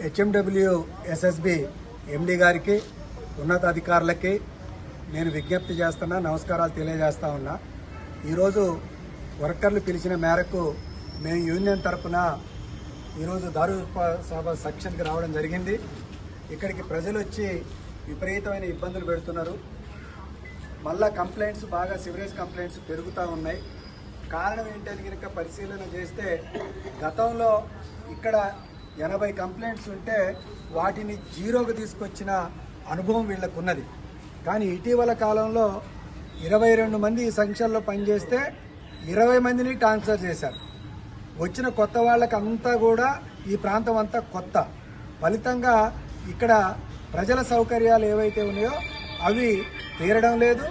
HMW SSB ఎండి గారికి ఉన్నతాధికారులకి నేను విజ్ఞప్తి చేస్తున్నా, నమస్కారాలు తెలియజేస్తా ఉన్నా. ఈరోజు వర్కర్లు పిలిచిన మేరకు మేము యూనియన్ తరఫున ఈరోజు దారుసభ సెక్షన్కి రావడం జరిగింది. ఇక్కడికి ప్రజలు వచ్చి విపరీతమైన ఇబ్బందులు పెడుతున్నారు. మళ్ళా కంప్లైంట్స్ బాగా సివరేజ్ కంప్లైంట్స్ పెరుగుతూ ఉన్నాయి. కారణం ఏంటని కనుక పరిశీలన చేస్తే గతంలో ఇక్కడ 80 కంప్లైంట్స్ ఉంటే వాటిని జీరోకి తీసుకొచ్చిన అనుభవం వీళ్ళకు ఉన్నది. కానీ ఇటీవల కాలంలో 22 మంది ఈ సంఖ్యల్లో పనిచేస్తే 20 మందిని ట్రాన్స్ఫర్ చేశారు. వచ్చిన కొత్త వాళ్ళకి అంతా కూడా ఈ ప్రాంతం అంతా కొత్త. ఫలితంగా ఇక్కడ ప్రజల సౌకర్యాలు ఏవైతే ఉన్నాయో అవి తీరడం లేదు.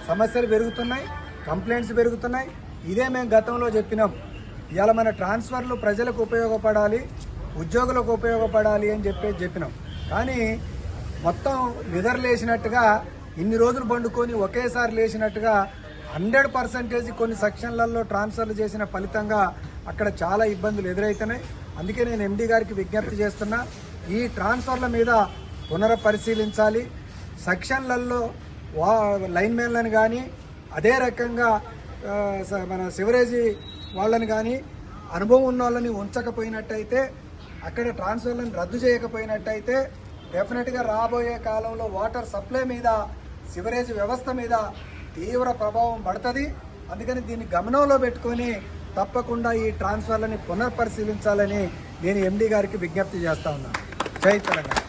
సమస్యలు పెరుగుతున్నాయి, కంప్లైంట్స్ పెరుగుతున్నాయి. ఇదే మేము గతంలో చెప్పినాం. ఇవాళ మన ట్రాన్స్ఫర్లు ప్రజలకు ఉపయోగపడాలి, ఉద్యోగులకు ఉపయోగపడాలి అని చెప్పినాం. కానీ మొత్తం నిద్రలేసినట్టుగా ఇన్ని రోజులు పండుకొని ఒకేసారి లేచినట్టుగా 100% కొన్ని సెక్షన్లలో ట్రాన్స్ఫర్లు చేసిన ఫలితంగా అక్కడ చాలా ఇబ్బందులు ఎదురవుతున్నాయి. అందుకే నేను ఎండి గారికి విజ్ఞప్తి చేస్తున్నా, ఈ ట్రాన్స్ఫర్ల మీద పునఃపరిశీలించాలి. సెక్షన్లలో లైన్మెన్లను కానీ అదే రకంగా మన సివరేజీ వాళ్ళని కానీ అనుభవం ఉన్న వాళ్ళని ఉంచకపోయినట్టయితే, అక్కడ ట్రాన్స్ఫర్లను రద్దు చేయకపోయినట్టయితే డెఫినెట్గా రాబోయే కాలంలో వాటర్ సప్లై మీద, సివరేజ్ వ్యవస్థ మీద తీవ్ర ప్రభావం పడుతుంది. అందుకని దీన్ని గమనంలో పెట్టుకొని తప్పకుండా ఈ ట్రాన్స్ఫర్లని పునఃపరిశీలించాలని నేను ఎండి గారికి విజ్ఞప్తి చేస్తా ఉన్నాను. జై తెలంగాణ.